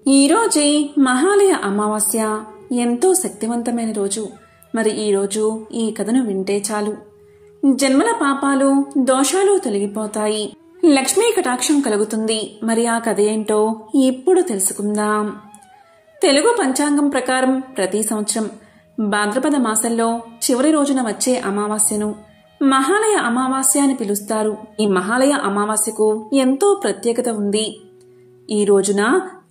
ఈరోజే మహాలయ అమావాస్య ఎంతో శక్తివంతమైన రోజు. మరి ఈరోజు ఈ కథను వింటే చాలు జన్మల పాపాలు దోషాలు తొలగిపోతాయి, లక్ష్మీ కటాక్షం కలుగుతుంది. మరి ఆ కథ ఏంటో ఇప్పుడు తెలుసుకుందాం. తెలుగు పంచాంగం ప్రకారం ప్రతి సంవత్సరం భాద్రపద మాసంలో చివరి రోజున వచ్చే అమావాస్యను మహాలయ అమావాస్య అని పిలుస్తారు. ఈ మహాలయ అమావాస్యకు ఎంతో ప్రత్యేకత ఉంది. ఈ రోజున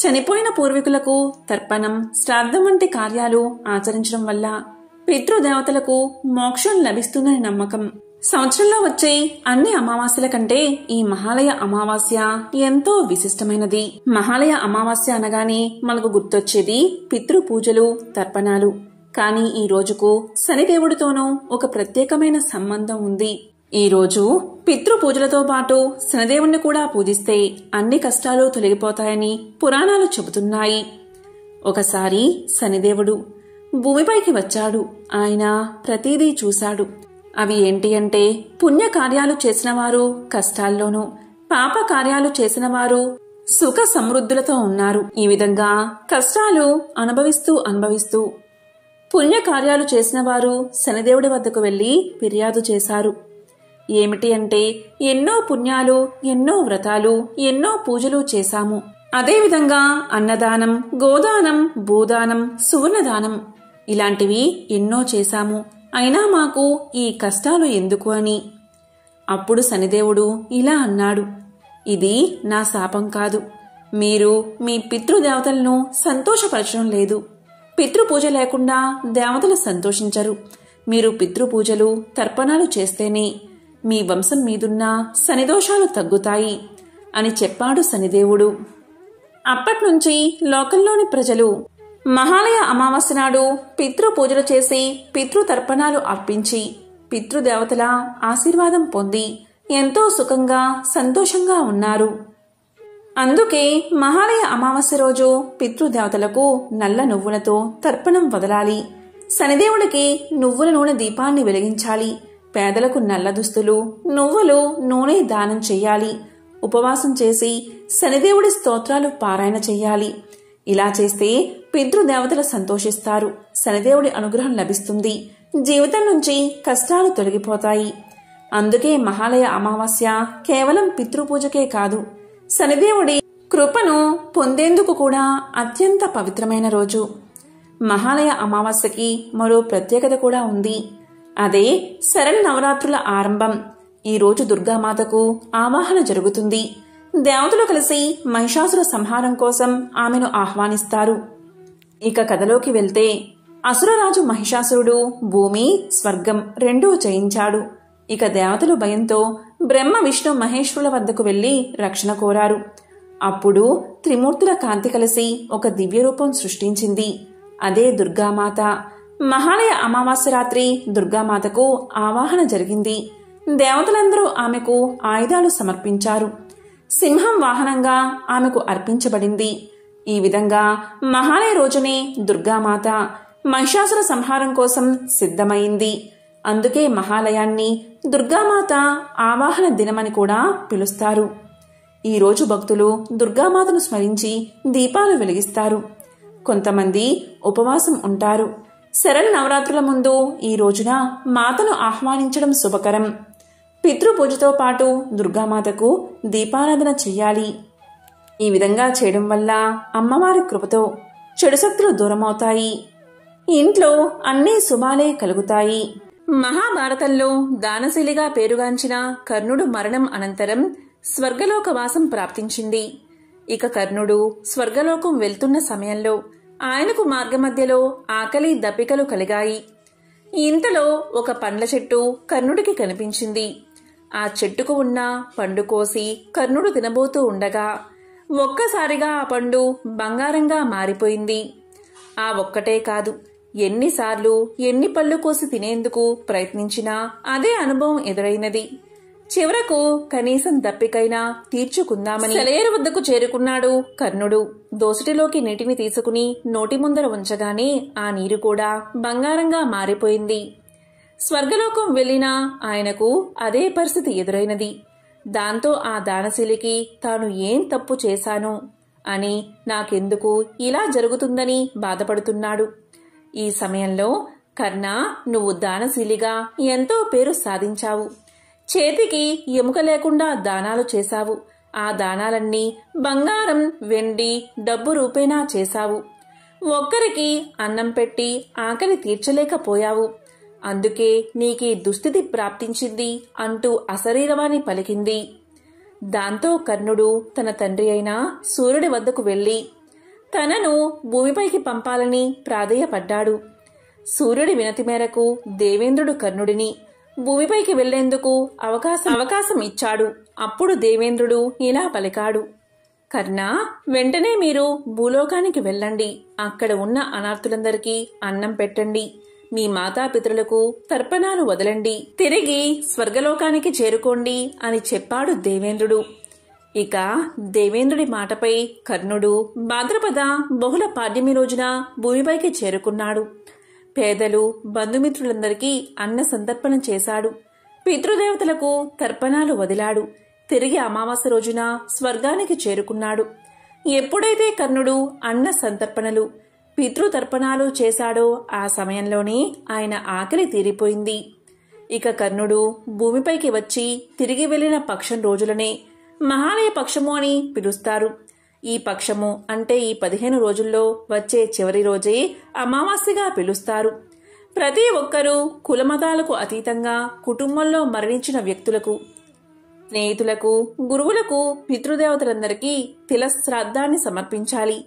చనిపోయిన పూర్వీకులకు తర్పణం, శ్రాద్ధం వంటి కార్యాలు ఆచరించడం వల్ల పితృదేవతలకు మోక్షం లభిస్తుందని నమ్మకం. సంవత్సరంలో వచ్చే అన్ని అమావాస్యల కంటే ఈ మహాలయ అమావాస్య ఎంతో విశిష్టమైనది. మహాలయ అమావాస్య అనగానే మనకు గుర్తొచ్చేది పితృ పూజలు, తర్పణాలు. కానీ ఈ రోజుకు శనిదేవుడితోనూ ఒక ప్రత్యేకమైన సంబంధం ఉంది. ఈ రోజు పితృ పూజలతో పాటు శనిదేవుణ్ణి కూడా పూజిస్తే అన్ని కష్టాలు తొలగిపోతాయని పురాణాలు చెబుతున్నాయి. ఒకసారి శనిదేవుడు భూమిపైకి వచ్చాడు. ఆయన ప్రతిదీ చూశాడు. అవి ఏంటి అంటే, పుణ్య కార్యాలు చేసిన వారు కష్టాల్లోనూ, పాప కార్యాలు చేసిన వారు సుఖ సమృద్ధులతో ఉన్నారు. ఈ విధంగా కష్టాలు అనుభవిస్తూ పుణ్య కార్యాలు చేసిన వారు శనిదేవుడి వద్దకు వెళ్లి ఫిర్యాదు చేశారు. ఏమిటి అంటే, ఎన్నో పుణ్యాలు, ఎన్నో వ్రతాలు, ఎన్నో పూజలు చేశాము. అదేవిధంగా అన్నదానం, గోదానం, భూదానం, సువర్ణదానం ఇలాంటివి ఎన్నో చేశాము. అయినా మాకు ఈ కష్టాలు ఎందుకు అని. అప్పుడు శనిదేవుడు ఇలా అన్నాడు, ఇది నా శాపం కాదు. మీరు మీ పితృదేవతలను సంతోషపరచడం లేదు. పితృపూజ లేకుండా దేవతలు సంతోషించరు. మీరు పితృపూజలు, తర్పణాలు చేస్తేనే మీ వంశం మీదున్న శనిదోషాలు తగ్గుతాయి అని చెప్పాడు శనిదేవుడు. అప్పట్నుంచి లోకంలోని ప్రజలు మహాలయ అమావాస్య నాడు పితృపూజలు చేసి, పితృతర్పణాలు అర్పించి, పితృదేవతల ఆశీర్వాదం పొంది ఎంతో సుఖంగా, సంతోషంగా ఉన్నారు. అందుకే మహాలయ అమావాస్య రోజు పితృదేవతలకు నల్ల నువ్వులతో తర్పణం వదలాలి. శనిదేవుడికి నువ్వుల నూనె దీపాన్ని వెలిగించాలి. పేదలకు నల్ల దుస్తులు, నువ్వులు, నూనె దానం చెయ్యాలి. ఉపవాసం చేసి శనిదేవుడి స్తోత్రాలు పారాయణ చెయ్యాలి. ఇలా చేస్తే పితృదేవతలు సంతోషిస్తారు. శనిదేవుడి అనుగ్రహం లభిస్తుంది. జీవితం నుంచి కష్టాలు తొలగిపోతాయి. అందుకే మహాలయ అమావాస్య కేవలం పితృపూజకే కాదు, శనిదేవుడి కృపను పొందేందుకు కూడా అత్యంత పవిత్రమైన రోజు. మహాలయ అమావాస్యకి మరో ప్రత్యేకత కూడా ఉంది. అదే శరన్నవరాత్రుల ఆరంభం. ఈ రోజు దుర్గామాతకు ఆవాహన జరుగుతుంది. దేవతలు కలిసి మహిషాసుర సంహారం కోసం ఆమెను ఆహ్వానిస్తారు. ఇక కథలోకి వెళ్తే, అసురరాజు మహిషాసురుడు భూమి, స్వర్గం రెండూ జయించాడు. ఇక దేవతలు భయంతో బ్రహ్మ, విష్ణు, మహేశ్వరుల వద్దకు వెళ్లి రక్షణ కోరారు. అప్పుడు త్రిమూర్తుల కాంతి కలిసి ఒక దివ్య రూపం సృష్టించింది. అదే దుర్గామాత. మహాలయ అమావాస్య రాత్రి దుర్గామాతకు ఆవాహన జరిగింది. దేవతలందరూ ఆమెకు ఆయుధాలు సమర్పించారు. సింహం వాహనంగా ఆమెకు అర్పించబడింది. ఈ విధంగా మహాలయ రోజునే దుర్గామాత మహిషాసుర సంహారం కోసం సిద్ధమైంది. అందుకే మహాలయాన్ని దుర్గామాత ఆవాహన దినమని కూడా పిలుస్తారు. ఈ రోజు భక్తులు దుర్గామాతను స్మరించి దీపాలు వెలిగిస్తారు. కొంతమంది ఉపవాసం ఉంటారు. శరన్నవరాత్రుల ముందు ఈ రోజున మాతను ఆహ్వానించడం శుభకరం. పితృపూజతో పాటు దుర్గామాతకు దీపారాధన చెయ్యాలి. ఈ విధంగా చేయడం వల్ల అమ్మవారి కృపతో చెడు శక్తులు దూరమవుతాయి. ఇంట్లో అన్ని శుభాలే కలుగుతాయి. మహాభారతంలో దానశీలిగా పేరుగాంచిన కర్ణుడు మరణం అనంతరం స్వర్గలోకవాసం ప్రాప్తించింది. ఇక కర్ణుడు స్వర్గలోకం వెళ్తున్న సమయంలో ఆయనకు మార్గమధ్యలో ఆకలి, దప్పికలు కలిగాయి. ఇంతలో ఒక పండ్ల చెట్టు కర్ణుడికి కనిపించింది. ఆ చెట్టుకు ఉన్న పండు కోసి కర్ణుడు తినబోతూ ఉండగా ఒక్కసారిగా ఆ పండు బంగారంగా మారిపోయింది. ఆ ఒక్కటే కాదు, ఎన్నిసార్లు ఎన్ని పళ్ళు కోసి తినేందుకు ప్రయత్నించినా అదే అనుభవం ఎదురైనది. చివరకు కనీసం దప్పికైనా తీర్చుకుందామని సెలయేరు వద్దకు చేరుకున్నాడు కర్ణుడు. దోసటిలోకి నీటిని తీసుకుని నోటి ముందర ఉంచగానే ఆ నీరు కూడా బంగారంగా మారిపోయింది. స్వర్గలోకం వెళ్లినా ఆయనకు అదే పరిస్థితి ఎదురైనది. దాంతో ఆ దానశీలికి తాను ఏం తప్పు చేశానో అని నాకెందుకు ఇలా జరుగుతుందని బాధపడుతున్నాడు. ఈ సమయంలో కర్ణ, నువ్వు దానశీలిగా ఎంతో పేరు సాధించావు. చేతికి ఎముక లేకుండా దానాలు చేశావు. ఆ దానాలన్నీ బంగారం, వెండి, డబ్బు రూపేణా చేశావు. ఒక్కరికి అన్నం పెట్టి ఆకలి తీర్చలేకపోయావు. అందుకే నీకీ దుస్థితి ప్రాప్తించింది అంటూ అశరీరవాణి పలికింది. దాంతో కర్ణుడు తన తండ్రి అయిన సూర్యుడి వద్దకు వెళ్లి తనను భూమిపైకి పంపాలని ప్రాధేయపడ్డాడు. సూర్యుడి వినతి మేరకు దేవేంద్రుడు కర్ణుడిని భూమిపైకి వెళ్లేందుకు అవకాశం ఇచ్చాడు. అప్పుడు దేవేంద్రుడు ఇలా పలికాడు, కర్ణ, వెంటనే మీరు భూలోకానికి వెళ్ళండి. అక్కడ ఉన్న అనాథులందరికీ అన్నం పెట్టండి. మీ మాతాపితరులకు తర్పణాలు వదలండి. తిరిగి స్వర్గలోకానికి చేరుకోండి అని చెప్పాడు దేవేంద్రుడు. ఇక దేవేంద్రుడి మాటపై కర్ణుడు భాద్రపద బహుళ పాడ్యమి రోజున భూమిపైకి చేరుకున్నాడు. పేదలు, బంధుమిత్రులందరికీ అన్న సంతర్పణం చేశాడు. పితృదేవతలకు తర్పణాలు వదిలాడు. తిరిగి అమావాస్య రోజున స్వర్గానికి చేరుకున్నాడు. ఎప్పుడైతే కర్ణుడు అన్న సంతర్పణలు, పితృతర్పణాలు చేశాడో ఆ సమయంలోనే ఆయన ఆకలి తీరిపోయింది. ఇక కర్ణుడు భూమిపైకి వచ్చి తిరిగి వెళ్లిన పక్షం రోజులనే మహాలయ పక్షము అని పిలుస్తారు. ఈ పక్షము అంటే ఈ 15 రోజుల్లో వచ్చే చివరి రోజే అమావాస్యగా పిలుస్తారు. ప్రతి ఒక్కరూ కులమతాలకు అతీతంగా కుటుంబంలో మరణించిన వ్యక్తులకు, స్నేహితులకు, గురువులకు, పితృదేవతలందరికీ తిలశ్రాద్ధాన్ని సమర్పించాలి.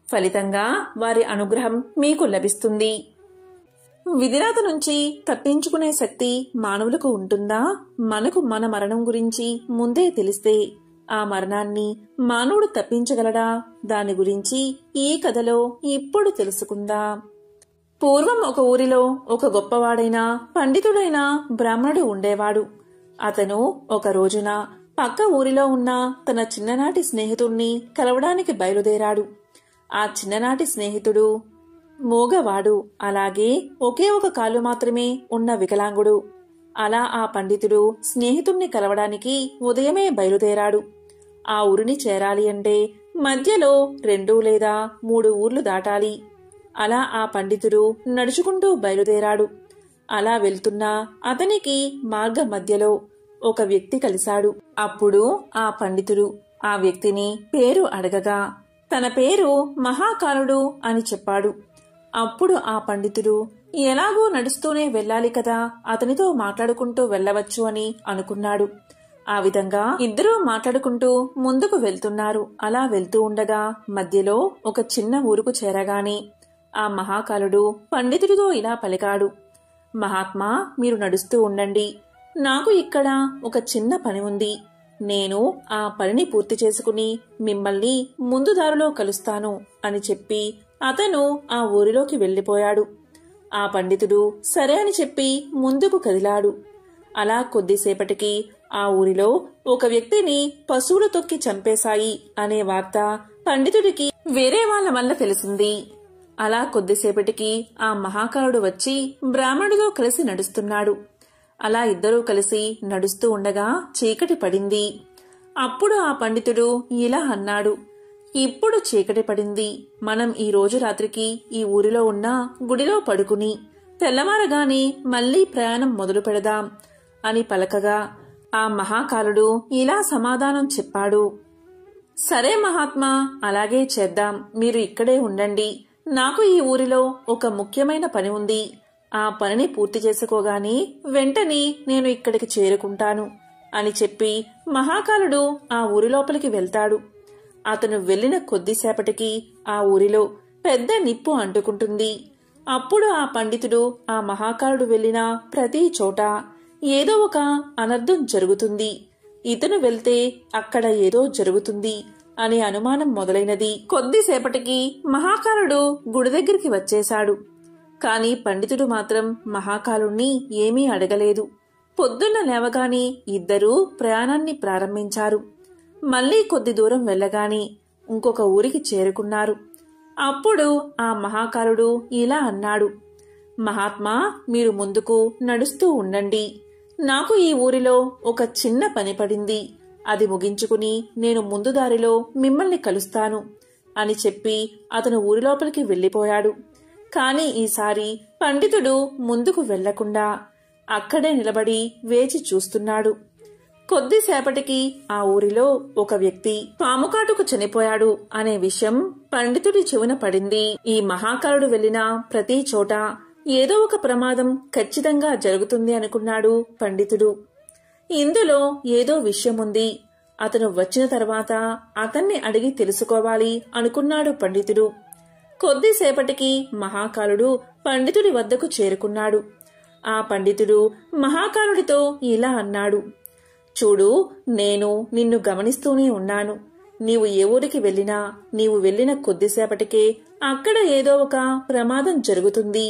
ఫలితంగా వారి అనుగ్రహం మీకు లభిస్తుంది. విధిరాత నుంచి తప్పించుకునే శక్తి మానవులకు ఉంటుందా? మనకు మన మరణం గురించి ముందే తెలిస్తే ఆ మరణాన్ని మానవుడు తప్పించగలడా? దాని గురించి ఈ కథలో ఇప్పుడు తెలుసుకుందాం. పూర్వం ఒక ఊరిలో ఒక గొప్పవాడైన పండితుడైన బ్రాహ్మణుడు ఉండేవాడు. అతను ఒక రోజున పక్క ఊరిలో ఉన్న తన చిన్ననాటి స్నేహితుణ్ణి కలవడానికి బయలుదేరాడు. ఆ చిన్ననాటి స్నేహితుడు మూగవాడు, అలాగే ఒకే ఒక కాలు మాత్రమే ఉన్న వికలాంగుడు. అలా ఆ పండితుడు స్నేహితుణ్ణి కలవడానికి ఉదయమే బయలుదేరాడు. ఆ ఊరిని చేరాలి అంటే మధ్యలో 2 లేదా 3 ఊర్లు దాటాలి. అలా ఆ పండితుడు నడుచుకుంటూ బయలుదేరాడు. అలా వెళ్తున్నా అతనికి మార్గ మధ్యలో ఒక వ్యక్తి కలిశాడు. అప్పుడు ఆ పండితుడు ఆ వ్యక్తిని పేరు అడగగా తన పేరు మహాకాలుడు అని చెప్పాడు. అప్పుడు ఆ పండితుడు ఎలాగూ నడుస్తూనే వెళ్ళాలి కదా, అతనితో మాట్లాడుకుంటూ వెళ్ళవచ్చు అని అనుకున్నాడు. ఆ విధంగా ఇద్దరూ మాట్లాడుకుంటూ ముందుకు వెళ్తున్నారు. అలా వెళ్తూ ఉండగా మధ్యలో ఒక చిన్న ఊరుకు చేరగానే ఆ మహాకాలుడు పండితుడితో ఇలా పలికాడు, మహాత్మా, మీరు నడుస్తూ ఉండండి. నాకు ఇక్కడ ఒక చిన్న పని ఉంది. నేను ఆ పనిని పూర్తి చేసుకుని మిమ్మల్ని ముందు దారిలో కలుస్తాను అని చెప్పి అతను ఆ ఊరిలోకి వెళ్లిపోయాడు. ఆ పండితుడు సరే అని చెప్పి ముందుకు కదిలాడు. అలా కొద్దిసేపటికి ఆ ఊరిలో ఒక వ్యక్తిని పశువులు తొక్కి చంపేశాయి అనే వార్త పండితుడికి వేరే వాళ్ల వల్ల తెలిసింది. అలా కొద్దిసేపటికి ఆ మహాకాలుడు వచ్చి బ్రాహ్మణుడితో కలిసి నడుస్తున్నాడు. అలా ఇద్దరూ కలిసి నడుస్తూ ఉండగా చీకటి పడింది. అప్పుడు ఆ పండితుడు ఇలా అన్నాడు, ఇప్పుడు చీకటి పడింది. మనం ఈ రోజు రాత్రికి ఈ ఊరిలో ఉన్న గుడిలో పడుకుని తెల్లవారగానే మళ్లీ ప్రయాణం మొదలు పెడదాం అని పలకగా ఆ మహాకాలుడు ఇలా సమాధానం చెప్పాడు, సరే మహాత్మా, అలాగే చేద్దాం. మీరు ఇక్కడే ఉండండి. నాకు ఈ ఊరిలో ఒక ముఖ్యమైన పని ఉంది. ఆ పనిని పూర్తి చేసుకోగానే వెంటనే నేను ఇక్కడికి చేరుకుంటాను అని చెప్పి మహాకాలుడు ఆ ఊరి లోపలికి వెళ్తాడు. అతను వెళ్లిన కొద్దిసేపటికి ఆ ఊరిలో పెద్ద నిప్పు అంటుకుంటుంది. అప్పుడు ఆ పండితుడు ఆ మహాకాలుడు వెళ్లిన ప్రతి చోట ఏదో ఒక అనర్థం జరుగుతుంది, ఇతను వెళ్తే అక్కడ ఏదో జరుగుతుంది అనే అనుమానం మొదలైనది. కొద్దిసేపటికి మహాకాలుడు గుడి దగ్గరికి వచ్చేశాడు. కాని పండితుడు మాత్రం మహాకాలుణ్ణి ఏమీ అడగలేదు. పొద్దున్న లేవగానే ఇద్దరూ ప్రయాణాన్ని ప్రారంభించారు. మళ్లీ కొద్ది దూరం వెళ్లగానే ఇంకొక ఊరికి చేరుకున్నారు. అప్పుడు ఆ మహాకాలుడు ఇలా అన్నాడు, మహాత్మా, మీరు ముందుకు నడుస్తూ ఉండండి. నాకు ఈ ఊరిలో ఒక చిన్న పని పడింది. అది ముగించుకుని నేను ముందు దారిలో మిమ్మల్ని కలుస్తాను. అని చెప్పి అతను ఊరి లోపలికి వెళ్ళిపోయాడు. కాని ఈసారి పండితుడు ముందుకు వెళ్లకుండా అక్కడే నిలబడి వేచి చూస్తున్నాడు. కొద్దిసేపటికి ఆ ఊరిలో ఒక వ్యక్తి పాముకాటుకు చనిపోయాడు అనే విషయం పండితుడి చెవున పడింది. ఈ మహాకాలుడు వెళ్లిన ప్రతి చోట ఏదో ఒక ప్రమాదం ఖచ్చితంగా జరుగుతుంది అనుకున్నాడు పండితుడు. ఇందులో ఏదో విషయముంది. అతను వచ్చిన తర్వాత అతన్ని అడిగి తెలుసుకోవాలి అనుకున్నాడు పండితుడు. కొద్దిసేపటికి మహాకాలుడు పండితుడి వద్దకు చేరుకున్నాడు. ఆ పండితుడు మహాకాలుడితో ఇలా అన్నాడు, చూడు, నేను నిన్ను గమనిస్తూనే ఉన్నాను. నీవు ఏ ఊరికి వెళ్ళినా నీవు వెళ్లిన కొద్దిసేపటికే అక్కడ ఏదో ఒక ప్రమాదం జరుగుతుంది.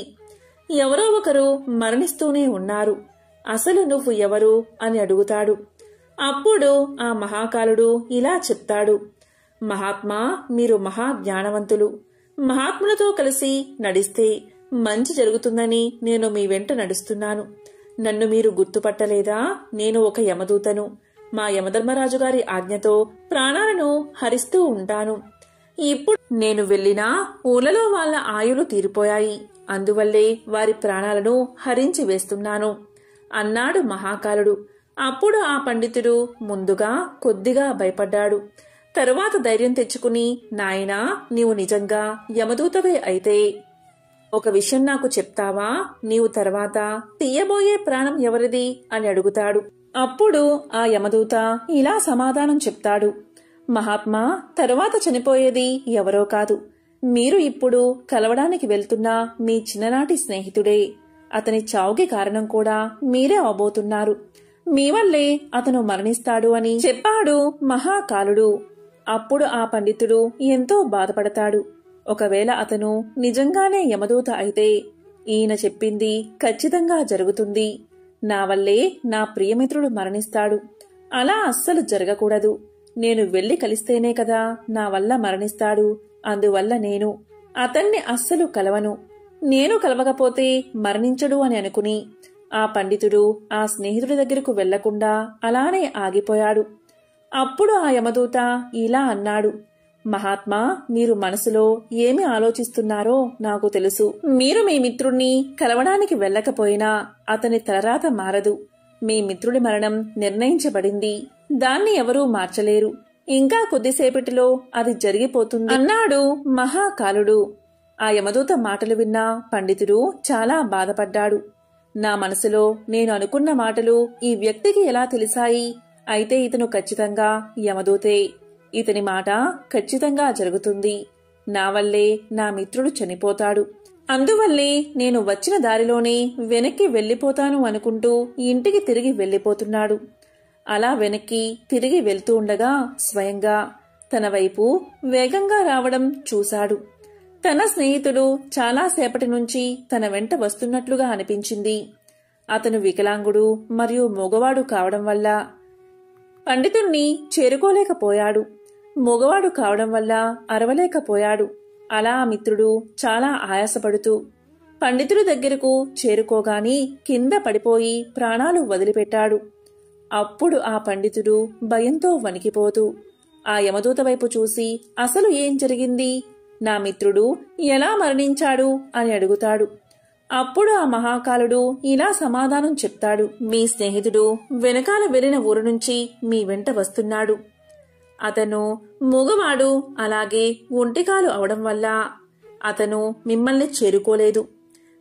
ఎవరో ఒకరు మరణిస్తూనే ఉన్నారు. అసలు నువ్వు ఎవరు అని అడుగుతాడు. అప్పుడు ఆ మహాకాలుడు ఇలా చెప్తాడు, మహాత్మా, మీరు మహా జ్ఞానవంతులు. మహాత్ములతో కలిసి నడిస్తే మంచి జరుగుతుందని నేను మీ వెంట నడుస్తున్నాను. నన్ను మీరు గుర్తుపట్టలేదా? నేను ఒక యమదూతను. మా యమధర్మరాజు గారి ఆజ్ఞతో ప్రాణాలను హరిస్తూ ఉంటాను. ఇప్పుడు నేను వెళ్లినా ఊళ్ళలో వాళ్ల ఆయులు తీరిపోయాయి. అందువల్లే వారి ప్రాణాలను హరించి వేస్తున్నాను అన్నాడు మహాకాలుడు. అప్పుడు ఆ పండితుడు ముందుగా కొద్దిగా భయపడ్డాడు. తరువాత ధైర్యం తెచ్చుకుని, నాయనా, నీవు నిజంగా యమదూతవే అయితే ఒక విషయం నాకు చెప్తావా? నీవు తర్వాత తీయబోయే ప్రాణం ఎవరిది అని అడుగుతాడు. అప్పుడు ఆ యమదూత ఇలా సమాధానం చెప్తాడు, మహాత్మా, తరువాత చనిపోయేది ఎవరో కాదు, మీరు ఇప్పుడు కలవడానికి వెళ్తున్న మీ చిన్ననాటి స్నేహితుడే. అతని చావుకి కారణం కూడా మీరే అవబోతున్నారు. మీ వల్లే అతను మరణిస్తాడు అని చెప్పాడు మహాకాలుడు. అప్పుడు ఆ పండితుడు ఎంతో బాధపడతాడు. ఒకవేళ అతను నిజంగానే యమదూత అయితే ఈయన చెప్పింది ఖచ్చితంగా జరుగుతుంది. నా వల్లే నా ప్రియమిత్రుడు మరణిస్తాడు. అలా అస్సలు జరగకూడదు. నేను వెళ్లి కలిస్తేనే కదా నా వల్ల మరణిస్తాడు. అందువల్ల నేను అతన్ని అస్సలు కలవను. నేను కలవకపోతే మరణించడు అని అనుకుని ఆ పండితుడు ఆ స్నేహితుడి దగ్గరకు వెళ్లకుండా అలానే ఆగిపోయాడు. అప్పుడు ఆ యమదూత ఇలా అన్నాడు, మహాత్మా, మీరు మనసులో ఏమి ఆలోచిస్తున్నారో నాకు తెలుసు. మీరు మీ మిత్రుణ్ణి కలవడానికి వెళ్ళకపోయినా అతని తలరాత మారదు. మీ మిత్రుడి మరణం నిర్ణయించబడింది. దాన్ని ఎవరూ మార్చలేరు. ఇంకా కొద్దిసేపటిలో అది జరిగిపోతుంది అన్నాడు మహాకాలుడు. ఆ యమదూత మాటలు విన్న పండితుడు చాలా బాధపడ్డాడు. నా మనసులో నేను అనుకున్న మాటలు ఈ వ్యక్తికి ఎలా తెలిసాయి? అయితే ఇతను ఖచ్చితంగా యమదూతే. ఇతని మాట ఖచ్చితంగా జరుగుతుంది. నా వల్లే నా మిత్రుడు చనిపోతాడు. అందువల్లే నేను వచ్చిన దారిలోనే వెనక్కి వెళ్లిపోతాను అనుకుంటూ ఇంటికి తిరిగి వెళ్లిపోతున్నాడు. అలా వెనక్కి తిరిగి వెళ్తూ ఉండగా స్వయంగా తన వైపు వేగంగా రావడం చూశాడు. తన స్నేహితుడు చాలాసేపటి నుంచి తన వెంట వస్తున్నట్లుగా అనిపించింది. అతను వికలాంగుడు మరియు మగవాడు కావడం వల్ల పండితుణ్ణి చేరుకోలేకపోయాడు. మగవాడు కావడం వల్ల అరవలేకపోయాడు. అలా మిత్రుడు చాలా ఆయాసపడుతూ పండితుడి దగ్గరకు చేరుకోగాని కింద పడిపోయి ప్రాణాలు వదిలిపెట్టాడు. అప్పుడు ఆ పండితుడు భయంతో వణికిపోతూ ఆ యమదూత వైపు చూసి అసలు ఏం జరిగింది, నా మిత్రుడు ఎలా మరణించాడు అని అడుగుతాడు. అప్పుడు ఆ మహాకాలుడు ఇలా సమాధానం చెప్తాడు, మీ స్నేహితుడు వెనకాల వెళ్లిన ఊరు నుంచి మీ వెంట వస్తున్నాడు. అతను మూగవాడు, అలాగే ఒంటికాలు అవడం వల్ల అతను మిమ్మల్ని చేరుకోలేదు.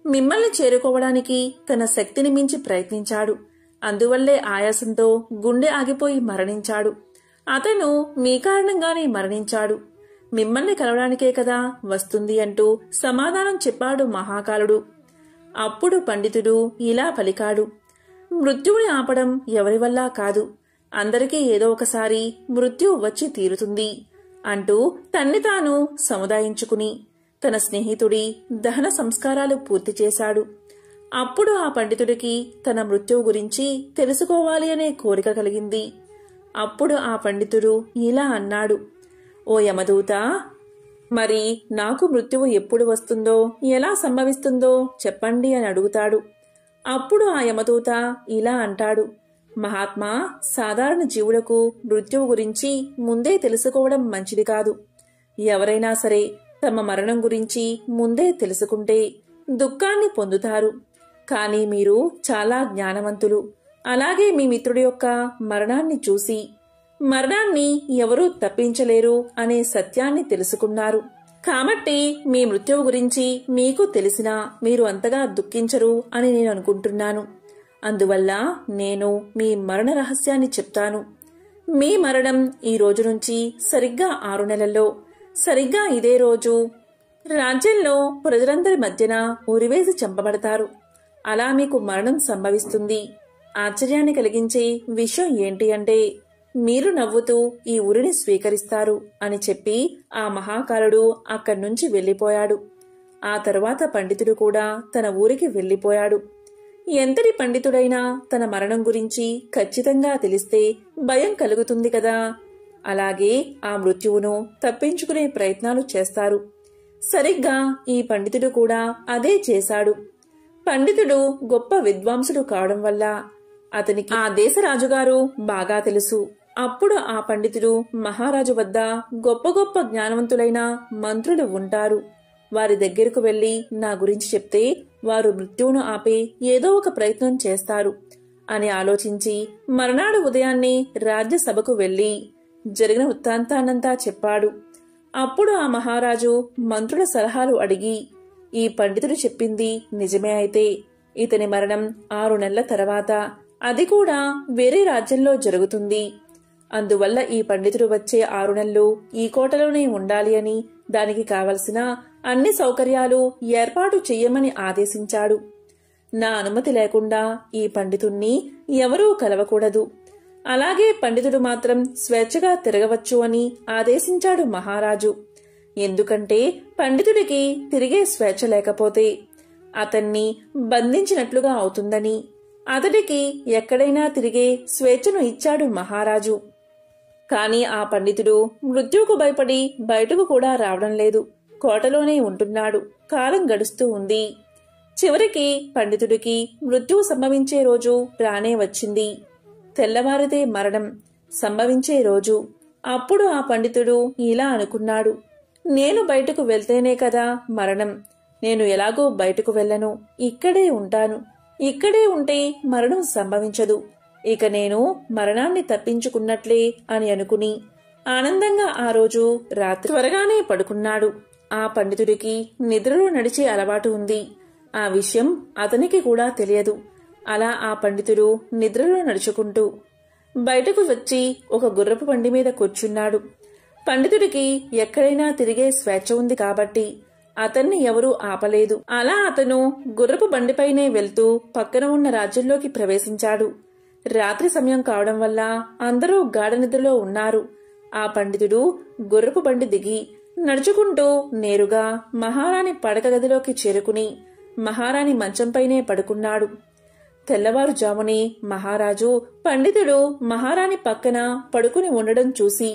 మిమ్మల్ని చేరుకోవడానికి తన శక్తిని మించి ప్రయత్నించాడు. అందువల్లే ఆయాసంతో గుండె ఆగిపోయి మరణించాడు. అతను మీ కారణంగానే మరణించాడు. మిమ్మల్ని కలవడానికే కదా వస్తుంది అంటూ సమాధానం చెప్పాడు మహాకాలుడు. అప్పుడు పండితుడు ఇలా పలికాడు, మృత్యువుని ఆపడం ఎవరి వల్ల కాదు. అందరికీ ఏదో ఒకసారి మృత్యు వచ్చి తీరుతుంది అంటూ తన్ని తాను సముదాయించుకుని తన స్నేహితుడి దహన సంస్కారాలు పూర్తి చేశాడు. అప్పుడు ఆ పండితుడికి తన మృత్యువు గురించి తెలుసుకోవాలి అనే కోరిక కలిగింది. అప్పుడు ఆ పండితుడు ఇలా అన్నాడు, ఓ యమదూత, మరి నాకు మృత్యువు ఎప్పుడు వస్తుందో, ఎలా సంభవిస్తుందో చెప్పండి అని అడుగుతాడు. అప్పుడు ఆ యమదూత ఇలా అంటాడు, మహాత్మా, సాధారణ జీవులకు మృత్యువు గురించి ముందే తెలుసుకోవడం మంచిది కాదు. ఎవరైనా సరే తమ మరణం గురించి ముందే తెలుసుకుంటే దుఃఖాన్ని పొందుతారు. కానీ మీరు చాలా జ్ఞానవంతులు. అలాగే మీ మిత్రుడి యొక్క మరణాన్ని చూసి మరణాన్ని ఎవరూ తప్పించలేరు అనే సత్యాన్ని తెలుసుకున్నారు. కాబట్టి మీ మృత్యువు గురించి మీకు తెలిసినా మీరు అంతగా దుఃఖించరు అని నేను అనుకుంటున్నాను. అందువల్ల నేను మీ మరణ రహస్యాన్ని చెప్తాను. మీ మరణం ఈ రోజు నుంచి సరిగ్గా 6 నెలల్లో సరిగ్గా ఇదే రోజు రాజ్యంలో ప్రజలందరి మధ్యన ఉరివేసి చంపబడతారు. అలా మీకు మరణం సంభవిస్తుంది. ఆశ్చర్యాన్ని కలిగించే విషయం ఏంటి అంటే మీరు నవ్వుతూ ఈ ఉరిని స్వీకరిస్తారు అని చెప్పి ఆ మహాకాలుడు అక్కడి నుంచి వెళ్లిపోయాడు. ఆ తరువాత పండితుడు కూడా తన ఊరికి వెళ్లిపోయాడు. ఎంతటి పండితుడైనా తన మరణం గురించి ఖచ్చితంగా తెలిస్తే భయం కలుగుతుంది కదా. అలాగే ఆ మృత్యువును తప్పించుకునే ప్రయత్నాలు చేస్తారు. సరిగ్గా ఈ పండితుడు కూడా అదే చేశాడు. పండితుడు గొప్ప విద్వాంసుడు కావడం వల్ల అతనికి ఆ దేశ రాజుగారు బాగా తెలుసు. అప్పుడు ఆ పండితుడు మహారాజు వద్ద గొప్ప గొప్ప జ్ఞానవంతులైన మంత్రులు ఉంటారు. వారి దగ్గరకు వెళ్లి నా గురించి చెప్తే వారు మృత్యువును ఆపే ఏదో ఒక ప్రయత్నం చేస్తారు అని ఆలోచించి మర్నాడు ఉదయాన్నే రాజ్యసభకు వెళ్లి జరిగిన వృత్తాంతాన్నంతా చెప్పాడు. అప్పుడు ఆ మహారాజు మంత్రుల సలహాలు అడిగి ఈ పండితుడు చెప్పింది నిజమే అయితే ఇతని మరణం 6 నెలల తర్వాత, అది కూడా వేరే రాజ్యంలో జరుగుతుంది. అందువల్ల ఈ పండితుడు వచ్చే 6 నెలలు ఈ కోటలోనే ఉండాలి అని దానికి కావలసిన అన్ని సౌకర్యాలు ఏర్పాటు చెయ్యమని ఆదేశించాడు. నా అనుమతి లేకుండా ఈ పండితుణ్ణి ఎవరూ కలవకూడదు. అలాగే పండితుడు మాత్రం స్వేచ్ఛగా తిరగవచ్చు అని ఆదేశించాడు మహారాజు. ఎందుకంటే పండితుడికి తిరిగే స్వేచ్ఛ లేకపోతే అతన్ని బంధించినట్లుగా అవుతుందని అతడికి ఎక్కడైనా తిరిగే స్వేచ్ఛను ఇచ్చాడు మహారాజు. కాని ఆ పండితుడు మృత్యువుకు భయపడి బయటకు కూడా రావడం లేదు. కోటలోనే ఉంటున్నాడు. కాలం గడుస్తూ ఉంది. చివరికి పండితుడికి మృత్యువు సంభవించే రోజు రానే వచ్చింది. తెల్లవారితే మరణం సంభవించే రోజు. అప్పుడు ఆ పండితుడు ఇలా అనుకున్నాడు, నేను బయటకు వెళ్తేనే కదా మరణం. నేను ఎలాగో బయటకు వెళ్ళను. ఇక్కడే ఉంటాను. ఇక్కడే ఉంటే మరణం సంభవించదు. ఇక నేను మరణాన్ని తప్పించుకున్నట్లే అని అనుకుని ఆనందంగా ఆ రోజు రాత్రి త్వరగానే పడుకున్నాడు. ఆ పండితుడికి నిద్రలో నడిచే అలవాటు ఉంది. ఆ విషయం అతనికి కూడా తెలియదు. అలా ఆ పండితుడు నిద్రలో నడుచుకుంటూ బయటకు వచ్చి ఒక గుర్రపు బండి మీద కూర్చున్నాడు. పండితుడికి ఎక్కడైనా తిరిగే స్వేచ్ఛ ఉంది కాబట్టి అతన్ని ఎవరూ ఆపలేదు. అలా అతను గుర్రపు బండిపైనే వెళ్తూ పక్కన ఉన్న రాజ్యంలోకి ప్రవేశించాడు. రాత్రి సమయం కావడం వల్ల అందరూ గాఢ నిద్రలో ఉన్నారు. ఆ పండితుడు గుర్రపు బండి దిగి నడుచుకుంటూ నేరుగా మహారాణి పడక గదిలోకి చేరుకుని మహారాణి మంచంపైనే పడుకున్నాడు. తెల్లవారుజామునే మహారాజు పండితుడు మహారాణి పక్కన పడుకుని ఉండడం చూసి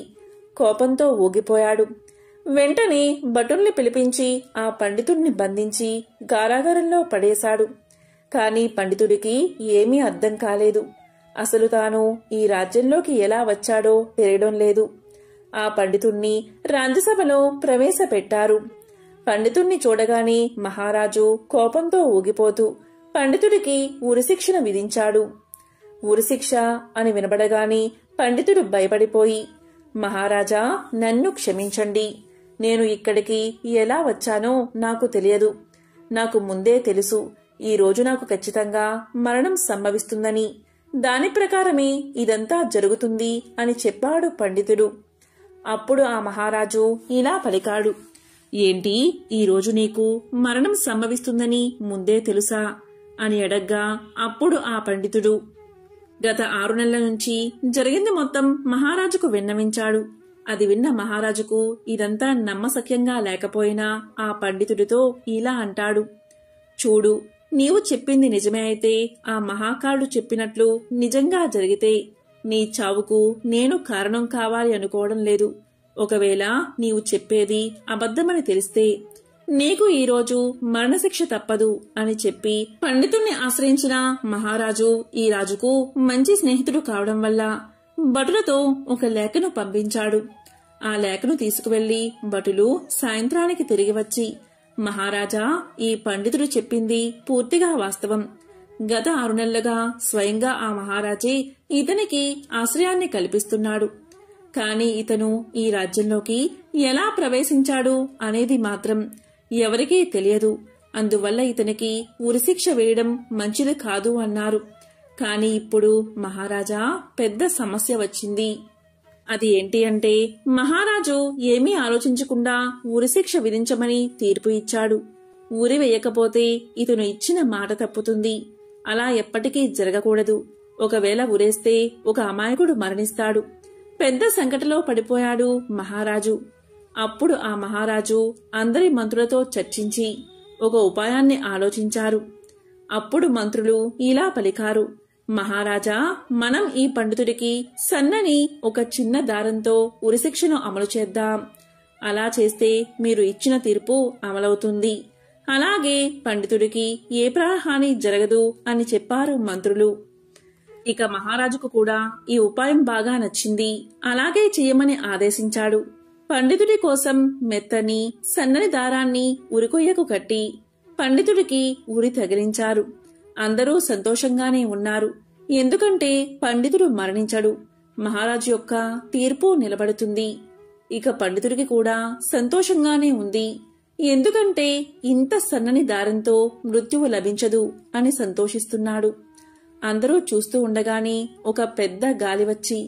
కోపంతో ఊగిపోయాడు. వెంటనే భటుల్ని పిలిపించి ఆ పండితుడిని బంధించి కారాగారంలో పడేశాడు. కాని పండితుడికి ఏమీ అర్థం కాలేదు. అసలు తాను ఈ రాజ్యంలోకి ఎలా వచ్చాడో తెలియడం లేదు. ఆ పండితుణ్ణి రాజ్యసభలో ప్రవేశపెట్టారు. పండితుణ్ణి చూడగానే మహారాజు కోపంతో ఊగిపోతూ పండితుడికి ఉరిశిక్షను విధించాడు. ఉరిశిక్ష అని వినబడగానే పండితుడు భయపడిపోయి, మహారాజా, నన్ను క్షమించండి. నేను ఇక్కడికి ఎలా వచ్చానో నాకు తెలియదు. నాకు ముందే తెలుసు ఈ రోజు నాకు ఖచ్చితంగా మరణం సంభవిస్తుందని. దాని ప్రకారమే ఇదంతా జరుగుతుంది అని చెప్పాడు పండితుడు. అప్పుడు ఆ మహారాజు ఇలా పలికాడు, ఏంటి, ఈరోజు నీకు మరణం సంభవిస్తుందని ముందే తెలుసా అని అడగ్గా అప్పుడు ఆ పండితుడు గత 6 నెలల నుంచి జరిగింది మొత్తం మహారాజుకు విన్నవించాడు. అది విన్న మహారాజుకు ఇదంతా నమ్మశక్యంగా లేకపోయినా ఆ పండితుడితో ఇలా అంటాడు, చూడు, నీవు చెప్పింది నిజమే అయితే, ఆ మహాకాలుడు చెప్పినట్లు నిజంగా జరిగితే నీ చావుకు నేను కారణం కావాలి అనుకోవడం లేదు. ఒకవేళ నీవు చెప్పేది అబద్ధమని తెలిస్తే నీకు ఈరోజు మరణశిక్ష తప్పదు అని చెప్పి పండితుణ్ణి ఆశ్రయించిన మహారాజు ఈ రాజుకు మంచి స్నేహితుడు కావడం వల్ల భటులతో ఒక లేఖను పంపించాడు. ఆ లేఖను తీసుకువెళ్లి భటులు సాయంత్రానికి తిరిగి వచ్చి, మహారాజా, ఈ పండితుడు చెప్పింది పూర్తిగా వాస్తవం. గత 6 నెలలుగా స్వయంగా ఆ మహారాజే ఇతనికి ఆశ్రయాన్ని కల్పిస్తున్నాడు. కాని ఇతను ఈ రాజ్యంలోకి ఎలా ప్రవేశించాడు అనేది మాత్రం ఎవరికీ తెలియదు. అందువల్ల ఇతనికి ఉరిశిక్ష వేయడం మంచిది కాదు అన్నారు. కాని ఇప్పుడు మహారాజా, పెద్ద సమస్య వచ్చింది. అది ఏంటి అంటే, మహారాజు ఏమీ ఆలోచించకుండా ఉరిశిక్ష విధించమని తీర్పు ఇచ్చాడు. ఉరి వేయకపోతే ఇతను ఇచ్చిన మాట తప్పుతుంది. అలా ఎప్పటికీ జరగకూడదు. ఒకవేళ ఉరేస్తే ఒక అమాయకుడు మరణిస్తాడు. పెద్ద సంకటలో పడిపోయాడు మహారాజు. అప్పుడు ఆ మహారాజు అందరి మంత్రులతో చర్చించి ఒక ఉపాయాన్ని ఆలోచించారు. అప్పుడు మంత్రులు ఇలా పలికారు, మహారాజా, మనం ఈ పండితుడికి సన్నని ఒక చిన్న దారంతో ఉరిశిక్షను అమలు చేద్దాం. అలా చేస్తే మీరు ఇచ్చిన తీర్పు అమలవుతుంది. అలాగే పండితుడికి ఏ ప్రాణహాని జరగదు అని చెప్పారు మంత్రులు. ఇక మహారాజుకు కూడా ఈ ఉపాయం బాగా నచ్చింది. అలాగే చేయమని ఆదేశించాడు. పండితుడి కోసం మెత్తని సన్నని దారాన్ని ఉరికొయ్యకు కట్టి పండితుడికి ఉరి తగిలించారు. అందరూ సంతోషంగానే ఉన్నారు. ఎందుకంటే పండితుడు మరణించడు. మహారాజు యొక్క తీర్పు నిలబడుతుంది. ఇక పండితుడికి కూడా సంతోషంగానే ఉంది. ఎందుకంటే ఇంత సన్నని దారంతో మృత్యువు లభించదు అని సంతోషిస్తున్నాడు. అందరూ చూస్తూ ఉండగానే ఒక పెద్ద గాలి వచ్చి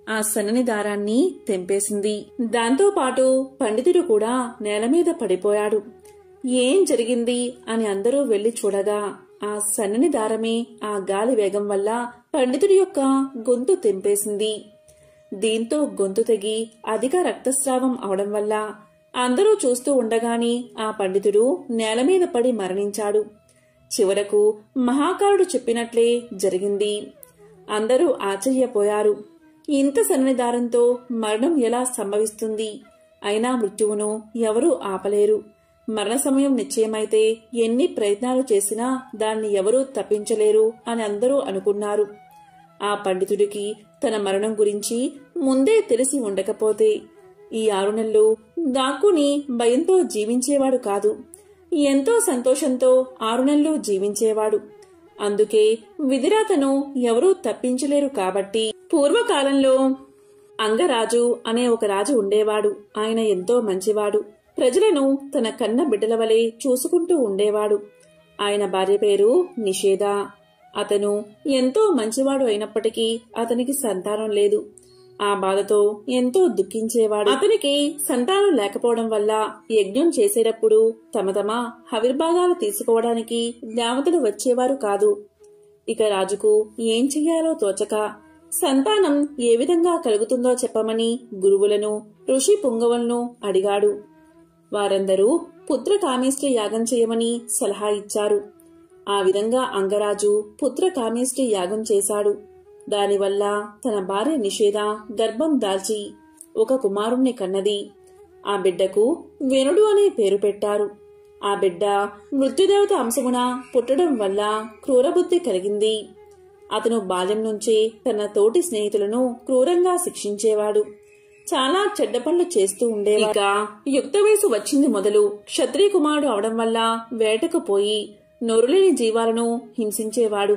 ఆ సన్నని దారాన్ని తెంపేసింది. దాంతో పాటు పండితుడు కూడా నేలమీద పడిపోయాడు. ఏం జరిగింది అని అందరూ వెళ్లి చూడగా ఆ సన్నని దారమే ఆ గాలి వేగం వల్ల పండితుడి యొక్క గొంతు తెంపేసింది. దీంతో గొంతు తెగి అధిక రక్తస్రావం అవడం వల్ల అందరూ చూస్తూ ఉండగానే ఆ పండితుడు నేలమీద పడి మరణించాడు. చివరకు మహాకారుడు చెప్పినట్లే జరిగింది. అందరూ ఆశ్చర్యపోయారు. ఇంత సన్నని దారంతో మరణం ఎలా సంభవిస్తుంది? అయినా మృత్యువును ఎవరూ ఆపలేరు. మరణ సమయం నిశ్చయమైతే ఎన్ని ప్రయత్నాలు చేసినా దాన్ని ఎవరూ తప్పించలేరు అని అందరూ అనుకున్నారు. ఆ పండితుడికి తన మరణం గురించి ముందే తెలిసి ఉండకపోతే ఈ 6 నెలలు దాక్కుని భయంతో జీవించేవాడు కాదు. ఎంతో సంతోషంతో 6 నెలలు జీవించేవాడు. అందుకే విధిరాతను ఎవరూ తప్పించలేరు. కాబట్టి పూర్వకాలంలో అంగరాజు అనే ఒక రాజు ఉండేవాడు. ఆయన ఎంతో మంచివాడు. ప్రజలను తన కన్న బిడ్డల వలె చూసుకుంటూ ఉండేవాడు. ఆయన భార్య పేరు నిషేధ. అతను ఎంతో మంచివాడు అయినప్పటికీ అతనికి సంతానం లేదు. ఆ బాధతో ఎంతో దుఃఖించేవాడు. అతనికి సంతానం లేకపోవడం వల్ల యజ్ఞం చేసేటప్పుడు తమ హవిర్భాగాలు తీసుకోవడానికి దేవతలు వచ్చేవారు కాదు. ఇక రాజుకు ఏం చెయ్యాలో తోచక సంతానం ఏ విధంగా కలుగుతుందో చెప్పమని గురువులను, ఋషి పుంగవులను అడిగాడు. వారందరూ పుత్ర కామేష్టి యాగం చేయమని సలహా ఇచ్చారు. ఆ విధంగా అంగరాజు పుత్ర కామేష్టి యాగం చేశాడు. దానివల్ల తన భార్య నిషేధ గర్భం దాల్చి ఒక కుమారుణ్ణి కన్నది. ఆ బిడ్డకు వెనుడు అనే పేరు పెట్టారు. ఆ బిడ్డ మృత్యుదేవత అంశమున పుట్టడం వల్ల క్రూరబుద్ధి కలిగింది. అతను బాల్యం నుంచే తన తోటి స్నేహితులను క్రూరంగా శిక్షించేవాడు. చాలా చెడ్డ పనులు చేస్తూ ఉండేవాడు. ఇక యుక్త వయసు వచ్చింది మొదలు క్షత్రియ కుమారుడు అవడం వల్ల వేటకు పోయి నోరులేని జీవాలను హింసించేవాడు.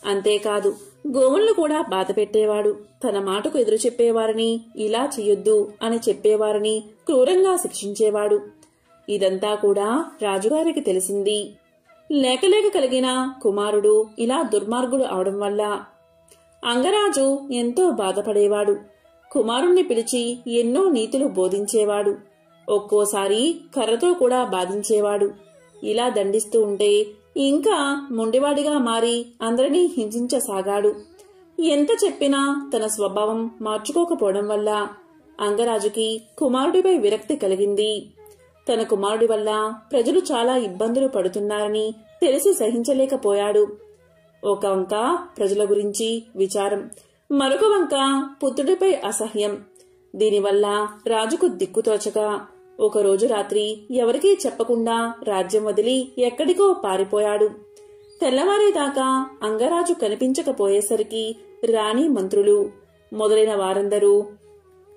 అంతేకాదు గోవులను కూడా బాధ పెట్టేవాడు. తన మాటకు ఎదురు చెప్పేవారిని ఇలా చెయ్యొద్దు అని చెప్పేవారిని క్రూరంగా శిక్షించేవాడు. ఇదంతా కూడా రాజుగారికి తెలిసింది. లేకలేక కలిగిన కుమారుడు ఇలా దుర్మార్గుడు అవడం వల్ల అంగరాజు ఎంతో బాధపడేవాడు. కుమారుణ్ణి పిలిచి ఎన్నో నీతులు బోధించేవాడు. ఒక్కోసారి కర్రతో కూడా బాధించేవాడు. ఇలా దండిస్తూ ఉంటే ఇంకా మొండివాడిగా మారి అందరినీ హింసించసాగాడు. ఎంత చెప్పినా తన స్వభావం మార్చుకోకపోవడం వల్ల అంగరాజుకి కుమారుడిపై విరక్తి కలిగింది. తన కుమారుడి వల్ల ప్రజలు చాలా ఇబ్బందులు పడుతున్నారని తెలిసి సహించలేకపోయాడు. ఒక వంక ప్రజల గురించి విచారం, మరొక వంక పుత్రుడిపై అసహ్యం. దీనివల్ల రాజుకు దిక్కుతోచగా ఒకరోజు రాత్రి ఎవరికీ చెప్పకుండా రాజ్యం వదిలి ఎక్కడికో పారిపోయాడు. తెల్లవారేదాకా అంగరాజు కనిపించకపోయేసరికి రాణి, మంత్రులు మొదలైన వారందరూ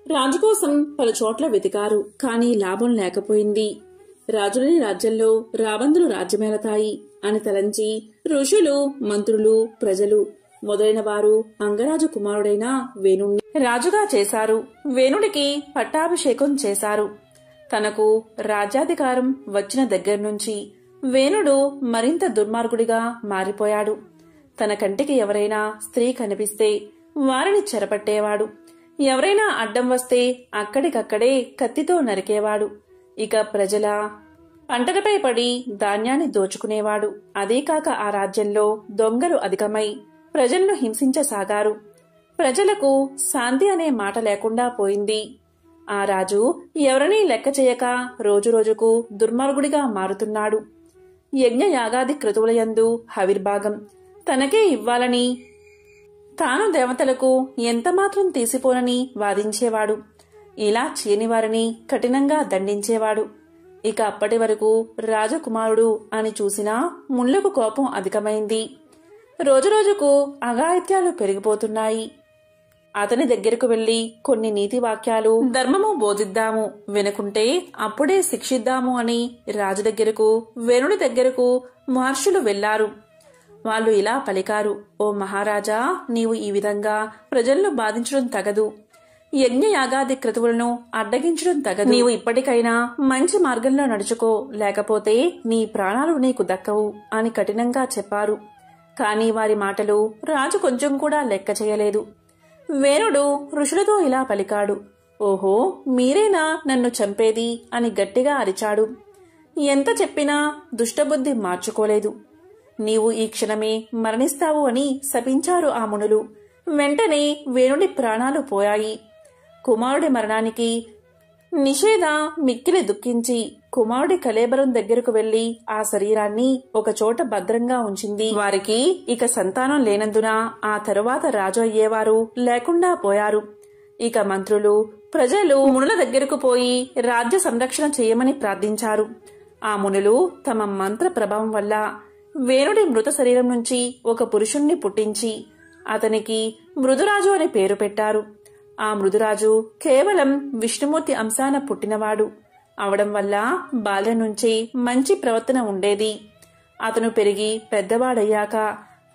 రాజు కోసం పలు చోట్ల వెతికారు, కానీ లాభం లేకపోయింది. రాజులేని రాజ్యంలో రాబందులు రాజ్యమేలతాయి అని తలంచి ఋషులు, మంత్రులు, ప్రజలు మొదలైన వారు అంగరాజు కుమారుడైన వేణుణ్ణి రాజుగా చేశారు. వేణుడికి పట్టాభిషేకం చేశారు. తనకు రాజ్యాధికారం వచ్చిన దగ్గర నుంచి వేణుడు మరింత దుర్మార్గుడిగా మారిపోయాడు. తన కంటికి ఎవరైనా స్త్రీ కనిపిస్తే వారిని చెరపట్టేవాడు. ఎవరైనా అడ్డం వస్తే అక్కడికక్కడే కత్తితో నరికేవాడు. ఇక ప్రజల పంటలపై పడి ధాన్యాన్ని దోచుకునేవాడు. అదీకాక ఆ రాజ్యంలో దొంగలు అధికమై ప్రజలను హింసించసాగారు. ప్రజలకు శాంతి అనే మాట లేకుండా పోయింది. ఆ రాజు ఎవరినీ లెక్క చేయక రోజురోజుకు దుర్మార్గుడిగా మారుతున్నాడు. యజ్ఞయాగాది క్రతువులయందు హవిర్భాగం తనకే ఇవ్వాలని, తాను దేవతలకు ఎంతమాత్రం తీసిపోనని వాదించేవాడు. ఇలా చేయనివారిని కఠినంగా దండించేవాడు. ఇక అప్పటి వరకు రాజకుమారుడు అని చూసినా ముళ్లకు కోపం అధికమైంది. రోజురోజుకు అఘాయిత్యాలు పెరిగిపోతున్నాయి. అతని దగ్గరకు వెళ్లి కొన్ని నీతి వాక్యాలు, ధర్మము బోధిద్దాము, వినకుంటే అప్పుడే శిక్షిద్దాము అని రాజు దగ్గరకు, వేణుడి దగ్గరకు మహర్షులు వెళ్లారు. వాళ్ళు ఇలా పలికారు: ఓ మహారాజా, నీవు ఈ విధంగా ప్రజలను బాధించడం తగదు. యజ్ఞయాగాది క్రతువులను అడ్డగించడం తగదు. నీవు ఇప్పటికైనా మంచి మార్గంలో నడుచుకో, లేకపోతే నీ ప్రాణాలు నీకు దక్కవు అని కఠినంగా చెప్పారు. కాని వారి మాటలు రాజు కొంచెం కూడా లెక్క చేయలేదు. వేణుడు ఋషులతో ఇలా పలికాడు: ఓహో, మీరేనా నన్ను చంపేది అని గట్టిగా అరిచాడు. ఎంత చెప్పినా దుష్టబుద్ధి మార్చుకోలేదు. నీవు ఈ క్షణమే మరణిస్తావు అని శపించారు ఆ మునులు. వెంటనే వేణుడి ప్రాణాలు పోయాయి. కుమారుడి మరణానికి నిషేధ మిక్కిలి దుఃఖించి కుమారుడి కళేబరం దగ్గరకు వెళ్లి ఆ శరీరాన్ని ఒకచోట భద్రంగా ఉంచింది. వారికి ఇక సంతానం లేనందున ఆ తరువాత రాజు అయ్యేవారు లేకుండా పోయారు. ఇక మంత్రులు, ప్రజలు మునుల దగ్గరకు పోయి రాజ్య సంరక్షణ చేయమని ప్రార్థించారు. ఆ మునులు తమ మంత్ర ప్రభావం వల్ల వేణుడి మృత శరీరం నుంచి ఒక పురుషుణ్ణి పుట్టించి అతనికి మృదురాజు అని పేరు పెట్టారు. ఆ మృదురాజు కేవలం విష్ణుమూర్తి అంశాన పుట్టినవాడు అవడం వల్ల బాల్యం నుంచి మంచి ప్రవర్తన ఉండేది. అతను పెరిగి పెద్దవాడయ్యాక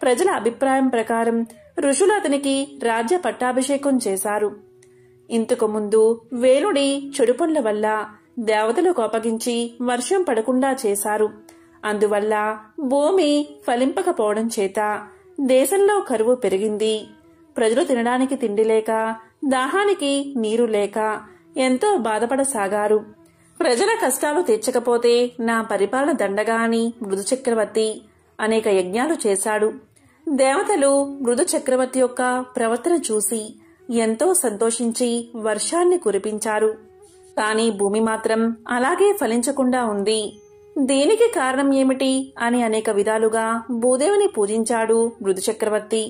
ప్రజల అభిప్రాయం ప్రకారం ఋషులు అతనికి రాజ్య పట్టాభిషేకం చేశారు. ఇంతకు ముందు వేణుడి చెడు పనుల వల్ల దేవతలు కోపగించి వర్షం పడకుండా చేశారు. అందువల్ల భూమి ఫలింపకపోవడం చేత దేశంలో కరువు పెరిగింది. ప్రజలు తినడానికి తిండి లేక, దాహానికి నీరు లేక ఎంతో బాధపడసాగారు. ప్రజల కష్టాలు తీర్చకపోతే నా పరిపాలన దండగా అని మృదు చక్రవర్తి అనేక యజ్ఞాలు చేశాడు. దేవతలు మృదు చక్రవర్తి యొక్క ప్రవర్తన చూసి ఎంతో సంతోషించి వర్షాన్ని కురిపించారు. కాని భూమి మాత్రం అలాగే ఫలించకుండా ఉంది. దీనికి కారణం ఏమిటి అని అనేక విధాలుగా భూదేవిని పూజించాడు మృదు చక్రవర్తి.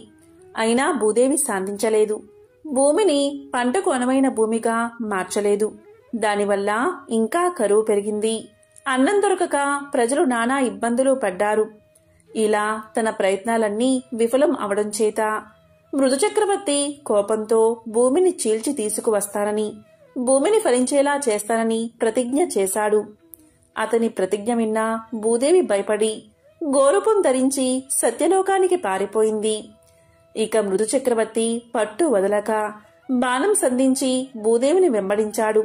అయినా భూదేవి శాంతించలేదు. భూమిని పంటకు అనువైన భూమిగా మార్చలేదు. దానివల్ల ఇంకా కరువు పెరిగింది. అన్నం దొరకక ప్రజలు నానా ఇబ్బందులు పడ్డారు. ఇలా తన ప్రయత్నాలన్నీ విఫలం అవడం చేత మృదు చక్రవర్తి కోపంతో భూమిని చీల్చి తీసుకువస్తానని, భూమిని ఫలించేలా చేస్తానని ప్రతిజ్ఞ చేశాడు. అతని ప్రతిజ్ఞ విన్న భూదేవి భయపడి గోరూపం ధరించి సత్యలోకానికి పారిపోయింది. ఇక మృదు చక్రవర్తి పట్టు వదలక బాణం సంధించి భూదేవిని వెంబడించాడు.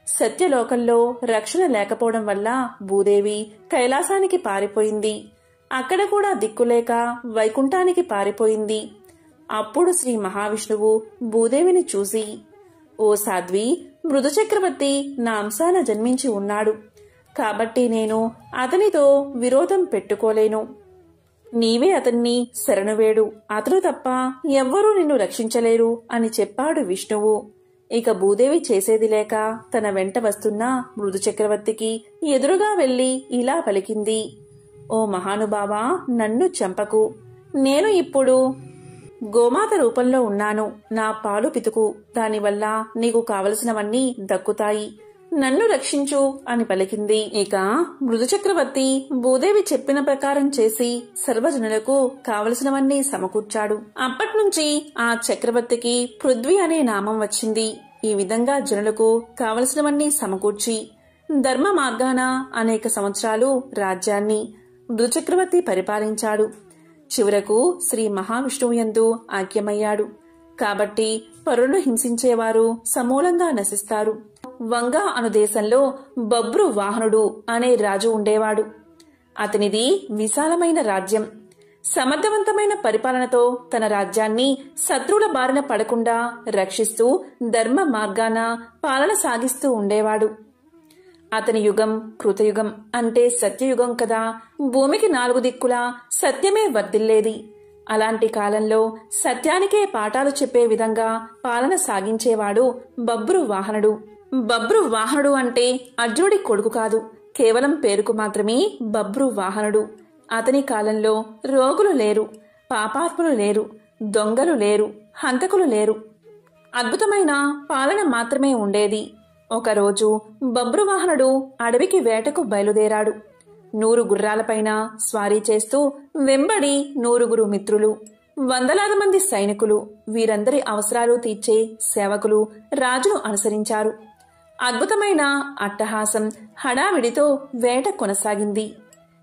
సత్యలోకంలో రక్షణ లేకపోవడం వల్ల భూదేవి కైలాసానికి పారిపోయింది. అక్కడ కూడా దిక్కులేక వైకుంఠానికి పారిపోయింది. అప్పుడు శ్రీ మహావిష్ణువు భూదేవిని చూసి, ఓ సాధ్వి, మృదు చక్రవర్తి నా అంశాన జన్మించి ఉన్నాడు. కాబట్టి నేను అతనితో విరోధం పెట్టుకోలేను. నీవే అతన్ని శరణువేడు, అతను తప్ప ఎవ్వరూ నిన్ను రక్షించలేరు అని చెప్పాడు విష్ణువు. ఇక భూదేవి చేసేది లేక తన వెంట వస్తున్న మృదు చక్రవర్తికి ఎదురుగా వెళ్లి ఇలా పలికింది: ఓ మహానుభావా, నన్ను చంపకు. నేను ఇప్పుడు గోమాత రూపంలో ఉన్నాను. నా పాలు పితుకు. దానివల్ల నీకు కావలసినవన్నీ దక్కుతాయి. నన్ను రక్షించు అని పలికింది. ఇక మృదు చక్రవర్తి భూదేవి చెప్పిన ప్రకారం చేసి సర్వజనులకు కావలసినవన్నీ సమకూర్చాడు. అప్పట్నుంచి ఆ చక్రవర్తికి పృథ్వీ అనే నామం వచ్చింది. ఈ విధంగా జనులకు కావలసినవన్నీ సమకూర్చి ధర్మ మార్గాన అనేక సంవత్సరాలు రాజ్యాన్ని మృదుచక్రవర్తి పరిపాలించాడు. చివరకు శ్రీ మహావిష్ణువు యందు ఐక్యమయ్యాడు. కాబట్టి పరులను హింసించేవారు సమూలంగా నశిస్తారు. వంగా అను దేశంలో బభ్రు వాహనుడు అనే రాజు ఉండేవాడు. అతనిది విశాలమైన రాజ్యం. సమర్థవంతమైన పరిపాలనతో తన రాజ్యాన్ని శత్రువుల బారిన పడకుండా రక్షిస్తూ ధర్మ మార్గాన పాలన సాగిస్తూ ఉండేవాడు. అతని యుగం కృతయుగం అంటే సత్యయుగం కదా. భూమికి 4 దిక్కులా సత్యమే వర్ధిల్లేది. అలాంటి కాలంలో సత్యానికే పాఠాలు చెప్పే విధంగా పాలన సాగించేవాడు బభ్రు వాహనుడు. బభ్రు వాహనుడు అంటే అర్జునుడి కొడుకు కాదు, కేవలం పేరుకు మాత్రమే బభ్రు వాహనుడు. అతని కాలంలో రోగులు లేరు, పాపాత్ములు లేరు, దొంగలు లేరు, హంతకులు లేరు. అద్భుతమైన పాలన మాత్రమే ఉండేది. ఒకరోజు బభ్రువాహనుడు అడవికి వేటకు బయలుదేరాడు. 100 గుర్రాలపైన స్వారీ చేస్తూ వెంబడి 100 మిత్రులు, వందలాది మంది సైనికులు, వీరందరి అవసరాలు తీర్చే సేవకులు రాజును అనుసరించారు. అద్భుతమైన అట్టహాసం హడావిడితో వేట కొనసాగింది.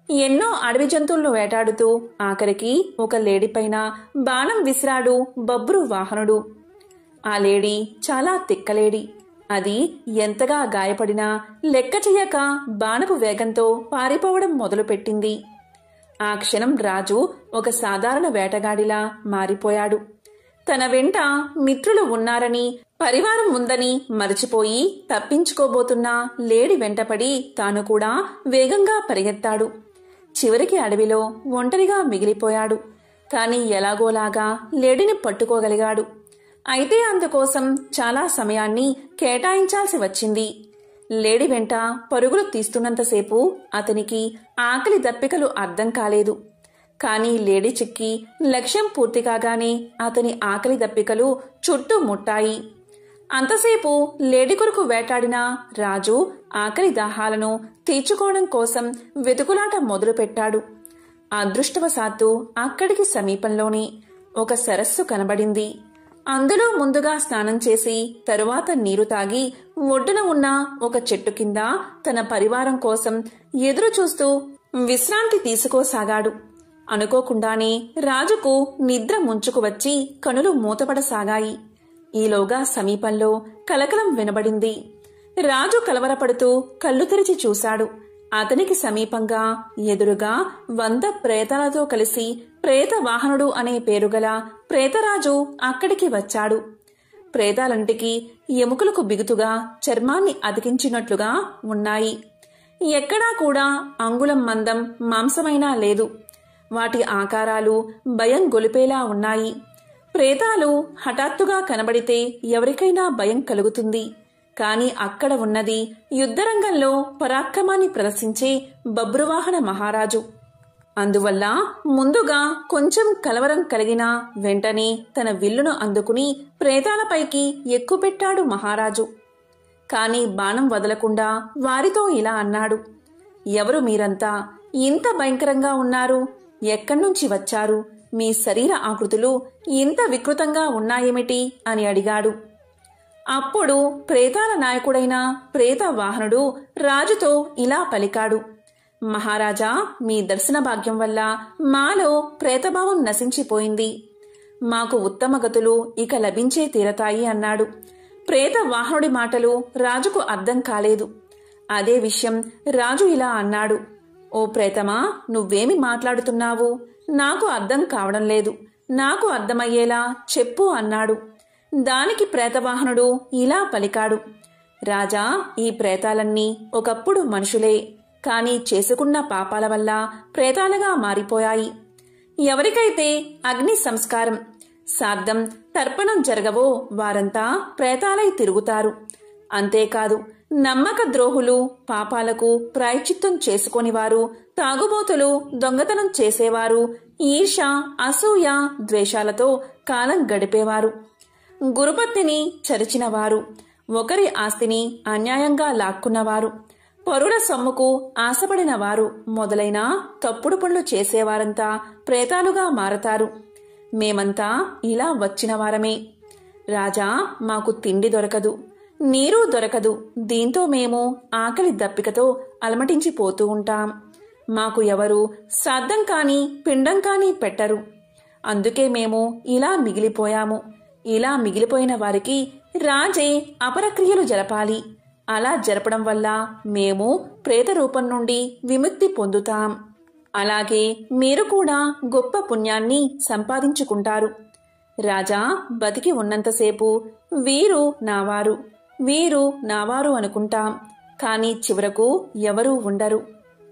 ఎన్నో అడవి జంతువులను వేటాడుతూ ఆఖరికి ఒక లేడీపైన బాణం విసిరాడు బభ్రు వాహనుడు. ఆ లేడీ చాలా తిక్కలేడి. అది ఎంతగా గాయపడినా లెక్క చెయ్యక బాణపు వేగంతో పారిపోవడం మొదలుపెట్టింది. ఆ క్షణం రాజు ఒక సాధారణ వేటగాడిలా మారిపోయాడు. తన వెంట మిత్రులు ఉన్నారని, పరివారం ఉందని మరిచిపోయి తప్పించుకోబోతున్న లేడి వెంటపడి తాను కూడా వేగంగా పరిగెత్తాడు. చివరికి అడవిలో ఒంటరిగా మిగిలిపోయాడు. కాని ఎలాగోలాగా లేడిని పట్టుకోగలిగాడు. అయితే అందుకోసం చాలా సమయాన్ని కేటాయించాల్సి వచ్చింది. లేడి వెంట పరుగులు తీస్తున్నంతసేపు అతనికి ఆకలి దప్పికలు అర్థం కాలేదు. కాని లేడి చిక్కి లక్ష్యం పూర్తి కాగానే అతని ఆకలి దప్పికలు చుట్టూ ముట్టాయి. అంతసేపు లేడి కొరకు వేటాడిన రాజు ఆకలి దాహాలను తీర్చుకోవడం కోసం వెతుకులాట మొదలుపెట్టాడు. అదృష్టవశాత్తు అక్కడికి సమీపంలోనే ఒక సరస్సు కనబడింది. అందులో ముందుగా స్నానం చేసి తరువాత నీరు తాగి ఒడ్డున ఉన్న ఒక చెట్టు కింద తన పరివారం కోసం ఎదురు చూస్తూ విశ్రాంతి తీసుకోసాగాడు. అనుకోకుండానే రాజుకు నిద్ర ముంచుకు వచ్చి కనులు మూతపడసాగాయి. ఈలోగా సమీపంలో కలకలం వినబడింది. రాజు కలవరపడుతూ కళ్ళు తెరిచి చూశాడు. అతనికి సమీపంగా ఎదురుగా 100 ప్రేతాలతో కలిసి ప్రేత వాహనుడు అనే పేరుగల ప్రేతరాజు అక్కడికి వచ్చాడు. ప్రేతాలంటికి ఎముకలకు బిగుతుగా చర్మాన్ని అతికించినట్లుగా ఉన్నాయి. ఎక్కడా కూడా అంగుళం మందం మాంసమైనా లేదు. వాటి ఆకారాలు భయం గొలిపేలా ఉన్నాయి. ప్రేతాలు హఠాత్తుగా కనబడితే ఎవరికైనా భయం కలుగుతుంది. కాని అక్కడ ఉన్నది యుద్ధరంగంలో పరాక్రమాన్ని ప్రదర్శించే బభ్రువాహన మహారాజు. అందువల్ల ముందుగా కొంచెం కలవరం కలిగినా వెంటనే తన విల్లును అందుకుని ప్రేతాలపైకి ఎక్కుపెట్టాడు మహారాజు. కాని బాణం వదలకుండా వారితో ఇలా అన్నాడు. ఎవరు మీరంతా? ఇంత భయంకరంగా ఉన్నారు. ఎక్కడ్నుంచి వచ్చారు? మీ శరీర ఆకృతులు ఇంత వికృతంగా ఉన్నాయేమిటి అని అడిగాడు. అప్పుడు ప్రేతాల నాయకుడైన ప్రేత వాహనుడు రాజుతో ఇలా పలికాడు. మహారాజా, మీ దర్శన భాగ్యం వల్ల మాలో ప్రేతభావం నశించిపోయింది. మాకు ఉత్తమ గతులు ఇక లభించే తీరతాయి అన్నాడు. ప్రేత వాహనుడి మాటలు రాజుకు అర్థం కాలేదు. అదే విషయం రాజు ఇలా అన్నాడు. ఓ ప్రేతమా, నువ్వేమి మాట్లాడుతున్నావు? నాకు అర్థం కావడం లేదు. నాకు అర్థమయ్యేలా చెప్పు అన్నాడు. దానికి ప్రేతవాహనుడు ఇలా పలికాడు. రాజా, ఈ ప్రేతాలన్నీ ఒకప్పుడు మనుషులే. కాని చేసుకున్న పాపాల వల్ల ప్రేతాలుగా మారిపోయాయి. ఎవరికైతే అగ్ని సంస్కారం, శ్రాద్ధం, తర్పణం జరగవో వారంతా ప్రేతాలై తిరుగుతారు. అంతేకాదు, నమ్మక ద్రోహులు, పాపాలకు ప్రాయశ్చిత్తం చేసుకొనివారు, తాగుబోతులు, దొంగతనం చేసేవారు, ఈర్ష, అసూయ, ద్వేషాలతో కాలం గడిపేవారు, గురుపత్నిని చరిచినవారు, ఒకరి ఆస్తిని అన్యాయంగా లాక్కున్నవారు, పరుల సొమ్ముకు ఆశపడిన వారు మొదలైన తప్పుడు పనులు చేసేవారంతా ప్రేతాలుగా మారతారు. మేమంతా ఇలా వచ్చిన వారమే. రాజా, మాకు తిండి దొరకదు, నీరు దొరకదు. దీంతో మేము ఆకలి దప్పికతో అలమటించిపోతూ ఉంటాం. మాకు ఎవరు శ్రాద్ధం కాని పిండం కాని పెట్టరు. అందుకే మేము ఇలా మిగిలిపోయాము. ఇలా మిగిలిపోయిన వారికి రాజే అపరక్రియలు జరపాలి. అలా జరపడం వల్ల మేము ప్రేత రూపం నుండి విముక్తి పొందుతాం. అలాగే మీరు కూడా గొప్ప పుణ్యాన్ని సంపాదించుకుంటారు. రాజా బతికి ఉన్నంతసేపు వీరు నావారు, వీరు నావారు అనుకుంటాం. కాని చివరకు ఎవరూ ఉండరు.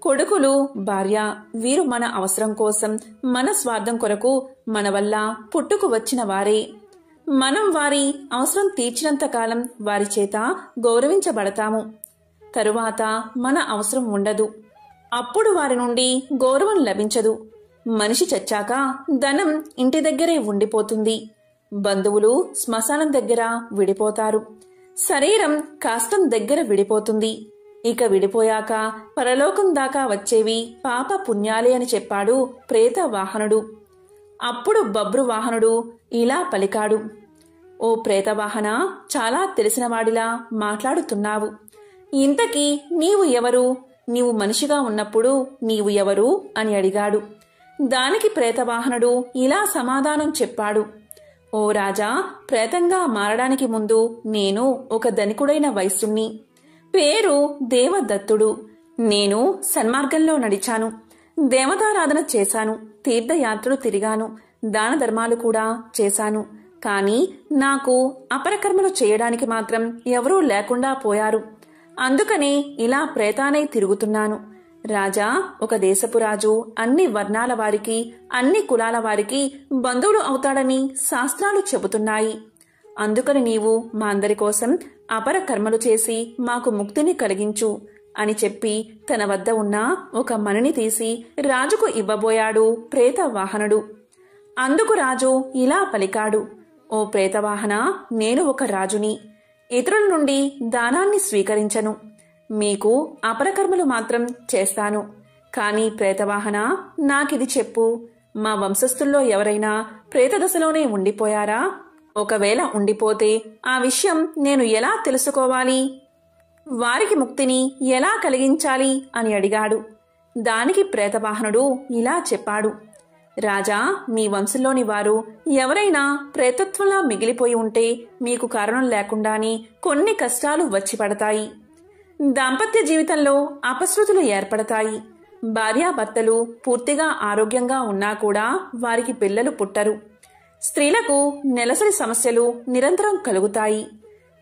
కొడుకులు, భార్య వీరు మన అవసరం కోసం, మన స్వార్థం కొరకు మన వల్ల పుట్టుకు వచ్చిన వారే. మనం వారి అవసరం తీర్చినంత కాలం వారి చేత గౌరవించబడతాము. తరువాత మన అవసరం ఉండదు. అప్పుడు వారి నుండి గౌరవం లభించదు. మనిషి చచ్చాక ధనం ఇంటి దగ్గరే ఉండిపోతుంది. బంధువులు శ్మశానం దగ్గర విడిపోతారు. శరీరం కాష్టం దగ్గర విడిపోతుంది. ఇక విడిపోయాక పరలోకం దాకా వచ్చేవి పాప పుణ్యాలే అని చెప్పాడు ప్రేత వాహనుడు. అప్పుడు బబ్రు వాహనుడు ఇలా పలికాడు. ఓ ప్రేతవాహన, చాలా తెలిసినవాడిలా మాట్లాడుతున్నావు. ఇంతకీ నీవు ఎవరు? నీవు మనిషిగా ఉన్నప్పుడు నీవు ఎవరు అని అడిగాడు. దానికి ప్రేతవాహనుడు ఇలా సమాధానం చెప్పాడు. ఓ రాజా, ప్రేతంగా మారడానికి ముందు నేను ఒక ధనికుడైన వైశ్యుణ్ణి. పేరు దేవదత్తుడు. నేను సన్మార్గంలో నడిచాను. దేవతారాధన చేశాను. తీర్థయాత్రలు తిరిగాను. దాన ధర్మాలు కూడా చేశాను. కాని నాకు అపరకర్మలు చేయడానికి మాత్రం ఎవరూ లేకుండా పోయారు. అందుకనే ఇలా ప్రేతానై తిరుగుతున్నాను. రాజా, ఒక దేశపు రాజు అన్ని వర్ణాల వారికి, అన్ని కులాల వారికి బంధువులు అవుతాడని శాస్త్రాలు చెబుతున్నాయి. అందుకని నీవు మా అందరి కోసం అపర కర్మలు చేసి మాకు ముక్తిని కలిగించు అని చెప్పి తన వద్ద ఉన్న ఒక మణిని తీసి రాజుకు ఇవ్వబోయాడు ప్రేతవాహనుడు. అందుకు రాజు ఇలా పలికాడు. ఓ ప్రేతవాహన, నేను ఒక రాజుని. ఇతరుల నుండి దానాన్ని స్వీకరించను. మీకు అపరకర్మలు మాత్రం చేస్తాను. కాని ప్రేతవాహన, నాకిది చెప్పు. మా వంశస్థుల్లో ఎవరైనా ప్రేతదశలోనే ఉండిపోయారా? ఒకవేళ ఉండిపోతే ఆ విషయం నేను ఎలా తెలుసుకోవాలి? వారికి ముక్తిని ఎలా కలిగించాలి అని అడిగాడు. దానికి ప్రేతవాహనుడు ఇలా చెప్పాడు. రాజా, మీ వంశంలోని వారు ఎవరైనా ప్రేతత్వంలా మిగిలిపోయి ఉంటే మీకు కారణం లేకుండానే కొన్ని కష్టాలు వచ్చి పడతాయి. దాంపత్య జీవితంలో అపశృతులు ఏర్పడతాయి. భార్యాభర్తలు పూర్తిగా ఆరోగ్యంగా ఉన్నా కూడా వారికి పిల్లలు పుట్టరు. స్త్రీలకు నెలసరి సమస్యలు నిరంతరం కలుగుతాయి.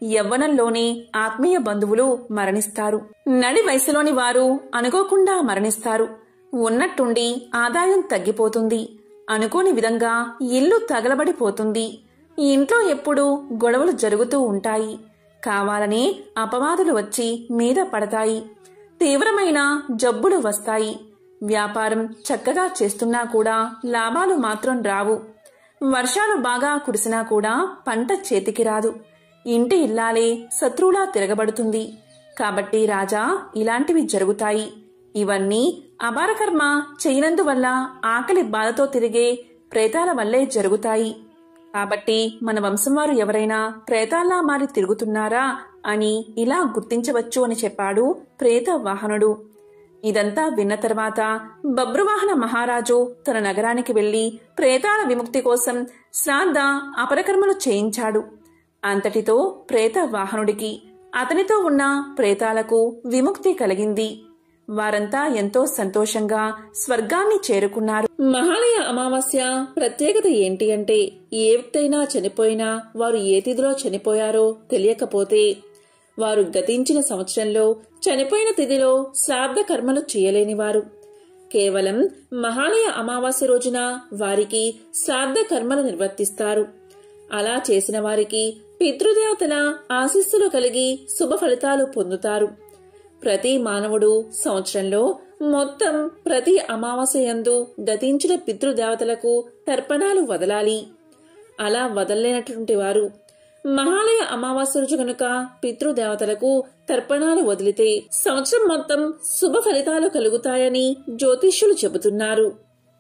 యవ్వనంలోనే ఆత్మీయ బంధువులు మరణిస్తారు. నడి వయసులోని వారు అనుకోకుండా మరణిస్తారు. ఉన్నట్టుండి ఆదాయం తగ్గిపోతుంది. అనుకోని విధంగా ఇల్లు తగలబడిపోతుంది. ఇంట్లో ఎప్పుడూ గొడవలు జరుగుతూ ఉంటాయి. కావాలనే అపవాదులు వచ్చి మీద పడతాయి. తీవ్రమైన జబ్బులు వస్తాయి. వ్యాపారం చక్కగా చేస్తున్నా కూడా లాభాలు మాత్రం రావు. వర్షాలు బాగా కురిసినా కూడా పంట చేతికి రాదు. ఇంటి ఇల్లాలే శత్రువులా తిరగబడుతుంది. కాబట్టి రాజా, ఇలాంటివి జరుగుతాయి. ఇవన్నీ అపారకర్మ చేయనందువల్ల ఆకలి బాధతో తిరిగే ప్రేతాల వల్లే జరుగుతాయి. కాబట్టి మన వంశం వారు ఎవరైనా ప్రేతాల్లా మారి తిరుగుతున్నారా అని ఇలా గుర్తించవచ్చు అని చెప్పాడు ప్రేతవాహనుడు. ఇదంతా విన్న తర్వాత బబ్రువాహన మహారాజు తన నగరానికి వెళ్లి ప్రేతాల విముక్తి కోసం శ్రాద్ధ అపరకర్మలు చేయించాడు. అంతటితో ప్రేతవాహనుడికి, అతనితో ఉన్న ప్రేతాలకు విముక్తి కలిగింది. వారంతా ఎంతో సంతోషంగా స్వర్గాన్ని చేరుకున్నారు. మహాలయ అమావాస్య ప్రత్యేకత ఏంటి అంటే, ఏ వ్యక్తైనా చనిపోయినా వారు ఏ తిథిలో చనిపోయారో తెలియకపోతే వారు గతించిన సంవత్సరంలో చనిపోయిన తిథిలో శ్రాద్ధ కర్మలు చేయలేనివారు. కేవలం మహాలయ అమావాస్య రోజున వారికి శ్రాద్ధ కర్మలు నిర్వర్తిస్తారు. అలా చేసిన వారికి పితృదేవతల ఆశీస్సులు కలిగి శుభ ఫలితాలు పొందుతారు. ప్రతి మానవుడు సంవత్సరంలో మొత్తం ప్రతి అమావాస్యందు గతించిన పితృదేవతలకు తర్పణాలు వదలాలి. అలా వదలలేనటువంటి వారు మహాలయ అమావాస్య రోజు గనుక పితృదేవతలకు తర్పణాలు వదిలితే సంవత్సరం మొత్తం శుభ ఫలితాలు కలుగుతాయని జ్యోతిష్యులు చెబుతున్నారు.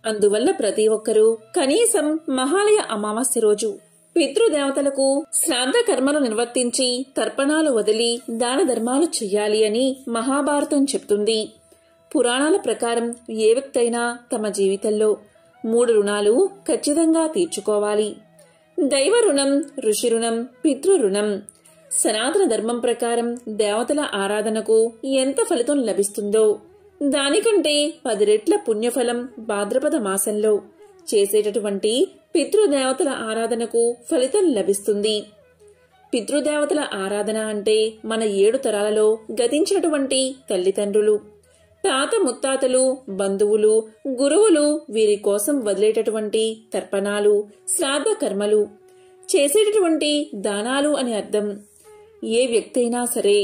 అందువల్ల ప్రతి ఒక్కరూ కనీసం మహాలయ అమావాస్య రోజు పితృదేవతలకు శ్రాద్ధ కర్మలు నిర్వర్తించి తర్పణాలు వదిలి దాన ధర్మాలు చెయ్యాలి అని మహాభారతం చెప్తుంది. పురాణాల ప్రకారం ఏ వ్యక్తి అయినా తమ జీవితంలో 3 రుణాలు ఖచ్చితంగా తీర్చుకోవాలి. దైవ రుణం, ఋషి రుణం, పితృ రుణం. సనాతన ధర్మం ప్రకారం దేవతల ఆరాధనకు ఎంత ఫలితం లభిస్తుందో దానికంటే 10 రెట్ల పుణ్యఫలం భాద్రపద మాసంలో చేసేటటువంటి పితృదేవతల ఆరాధనకు ఫలితం లభిస్తుంది. పితృదేవతల ఆరాధన అంటే మన 7 తరాలలో గతించినటువంటి తల్లిదండ్రులు, తాత ముత్తాతలు, బంధువులు, గురువులు వీరి కోసం వదిలేటటువంటి తర్పణాలు, శ్రాద్ధ కర్మలు, చేసేటటువంటి దానాలు అని అర్థం. ఏ వ్యక్తి అయినా సరే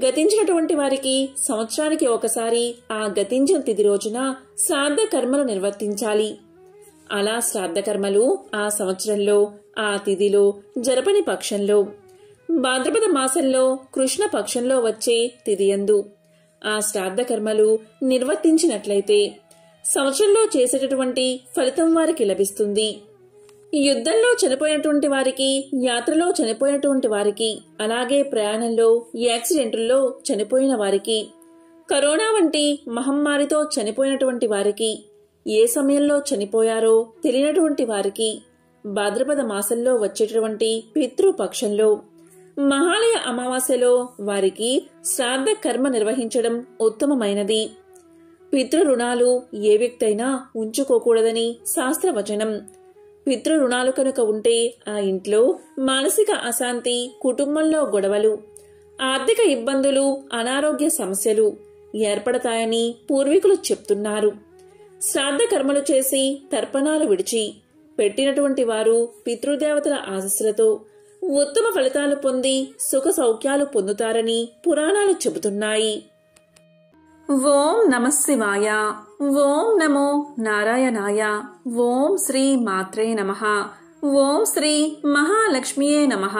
గతించినటువంటి వారికి సంవత్సరానికి ఒకసారి ఆ గతించిన తిథి రోజున శ్రాద్ధ కర్మలు నిర్వర్తించాలి. అలా శ్రాద్ధ కర్మలు ఆ సంవత్సరంలో ఆ తిథిలో జరపని పక్షంలో భాద్రపద మాసంలో కృష్ణ పక్షంలో వచ్చే తిథియందు ఆ శ్రాద్ధ కర్మలు నిర్వర్తించినట్లయితే సంవత్సరంలో చేసేటటువంటి ఫలితం వారికి లభిస్తుంది. యుద్ధంలో చనిపోయినటువంటి వారికి, యాత్రలో చనిపోయినటువంటి వారికి, అలాగే ప్రయాణంలో యాక్సిడెంట్లలో చనిపోయిన వారికి, కరోనా వంటి మహమ్మారితో చనిపోయినటువంటి వారికి, ఏ సమయంలో చనిపోయారో తెలియనటువంటి వారికి భాద్రపద మాసంలో వచ్చేటటువంటి పితృపక్షంలో మహాలయ అమావాస్యలో వారికి శ్రాద్ధ కర్మ నిర్వహించడం ఉత్తమమైనది. పితృ రుణాలు ఏ వ్యక్తి అయినా ఉంచుకోకూడదని శాస్త్రవచనం. పితృ రుణాలు కనుక ఉంటే ఆ ఇంట్లో మానసిక అశాంతి, కుటుంబంలో గొడవలు, ఆర్థిక ఇబ్బందులు, అనారోగ్య సమస్యలు ఏర్పడతాయని పూర్వీకులు చెప్తున్నారు. శ్రాద్ధ కర్మలు చేసి తర్పణాలు విడిచి పెట్టినటువంటి వారు పితృదేవతల ఆశీస్సులతో ఉత్తమ ఫలితాలు పొంది సుఖ సౌఖ్యాలు పొందుతారని పురాణాలు చెబుతున్నాయి. ఓం నమః శివాయ. ఓం నమో నారాయణాయ. ఓం శ్రీ మాత్రే నమః. ఓం శ్రీ మహాలక్ష్మియే నమః.